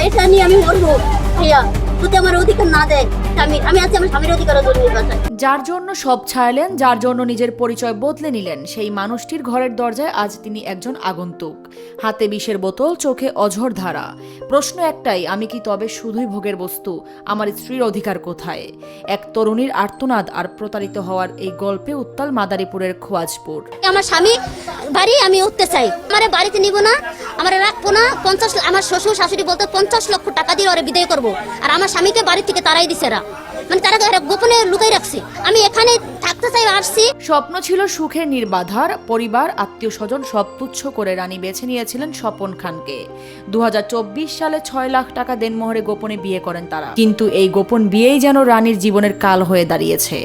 এটা নিয়ে আমি মরবো ভাইয়া, যদি আমার অধিকার না দেয় আমি আছি আমার স্বামীর অধিকার জন্য বাঁচাই। যার জন্য সব ছাড়লেন, যার জন্য নিজের পরিচয় বদলে নিলেন, সেই মানুষটির ঘরের দরজায় আজ তিনি একজন আগন্তুক। হাতে বিষের বোতল, চোখে অঝোর ধারা। প্রশ্ন একটাই, আমি কি তবে শুধুই ভোগের বস্তু? আমার স্ত্রীর অধিকার কোথায়? এক তরুণীর আর্তনাদ আর প্রতারিত হওয়ার এই গল্পে উত্তাল মাদারীপুরের খোয়াজপুর। আমার স্বামী বাড়ি আমি উঠতে চাই, আমার বাড়িতে নিব না, আমার রাখবো না। 50 আমার শ্বশুর শাশুড়ি বলতে 50 লক্ষ টাকা দিয়ে ওরা বিদায় করবো, আর আমার স্বামীকে বাড়ি থেকে তারাই দিছে, মানে তারা গোপনে লুকাই রাখছে। আমি এখানে থাকতে চাই, আসছি। স্বপ্ন ছিল সুখের নির্বাধার, পরিবার আত্মীয় স্বজন সব তুচ্ছ করে রানী বেছে নিয়েছিলেন স্বপন খানকে। 2024 সালে 6 লাখ টাকা দেনমোহরে গোপনে বিয়ে করেন তারা। কিন্তু এই গোপন বিয়েই যেন রানীর জীবনের কাল হয়ে দাঁড়িয়েছে।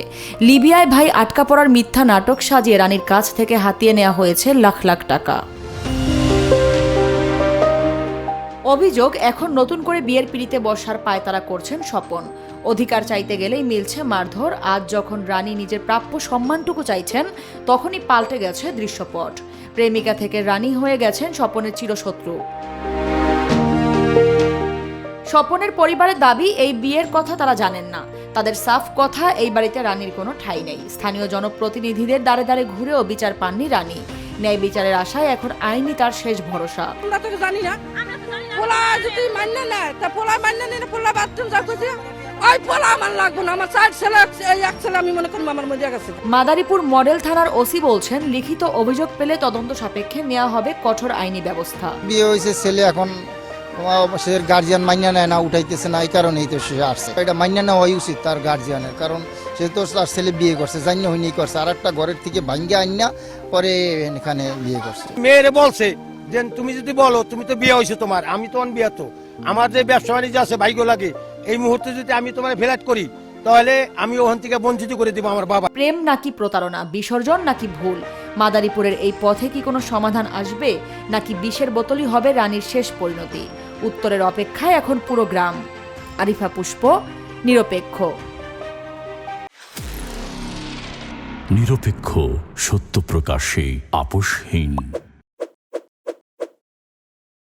লিবিয়ায় ভাই আটকা পড়ার মিথ্যা নাটক সাজিয়ে রানীর কাছ থেকে হাতিয়ে নেওয়া হয়েছে লাখ লাখ টাকা। অভিযোগ, এখন নতুন করে বিয়ের পিড়িতে বসার পায়তারা করছেন স্বপন। অধিকার চাইতে গেলেই মিলছে মারধর। আজ যখন রানী নিজের প্রাপ্য সম্মানটুকু চাইছেন, তখনই পাল্টে গেছে দৃশ্যপট। প্রেমিকা থেকে রানী হয়ে গেছেন স্বপনের চিরশত্রু। স্বপনের পরিবারের দাবি, এই বিয়ের কথা তারা জানেন না। তাদের সাফ কথা, এই বাড়িতে রানীর কোনো ঠাঁই নেই। স্থানীয় জনপ্রতিনিধিদের দ্বারে দ্বারে ঘুরেও বিচার পাননি রানী। ন্যায় বিচারের আশায় এখন আইনই তার শেষ ভরসা। আমরা তো জানি না, পোলা যদি মান্য নেয় তা পোলা মান্য নিলে পোলা বাথরুম যাও করছে, ওই পোলা আমার লাগবো না। আমার 4 ছেলে, এক ছেলে আমি মনে করি আমার মধ্যে গেছে। মাদারীপুর মডেল থানার ওসি বলছেন, লিখিত অভিযোগ পেলে তদন্ত সাপেক্ষে নেওয়া হবে কঠোর আইনি ব্যবস্থা। বিয়ে হয়েছে, ছেলে এখন সে গার্জিয়ান মান্য নেয় না, উঠাইতেছে না, এই কারণেই তো সে আসছে। এটা মান্য নেওয়াই উচিত তার গার্জিয়ানের, কারণ সে তো তার ছেলে বিয়ে করছে, জান্য হয়নি করছে, আর একটা ঘরের থেকে ভাঙ্গে আইনা পরে এখানে বিয়ে করছে। মেয়েরে বলছে যে তুমি যদি বলো তুমি তো বিয়ে হয়েছে তোমার, আমি তো বিয়ে, তো আমার যে ব্যবসা বাণিজ্য আছে ভাইগ লাগে, এই মুহূর্তে যদি আমি তোমার ফ্ল্যাট করি তাহলে আমি ওখান থেকে বঞ্চিত করে দিব আমার বাবা। প্রেম নাকি প্রতারণা, বিসর্জন নাকি ভুল? মাদারীপুরের এই পথে কি কোনো সমাধান আসবে, নাকি বিষের বোতলই হবে রানীর শেষ পরিণতি? উত্তরের অপেক্ষায় এখন পুরো গ্রাম। আরিফা পুষ্প, নিরপেক্ষ। নিরপেক্ষ, সত্য প্রকাশে আপোষহীন।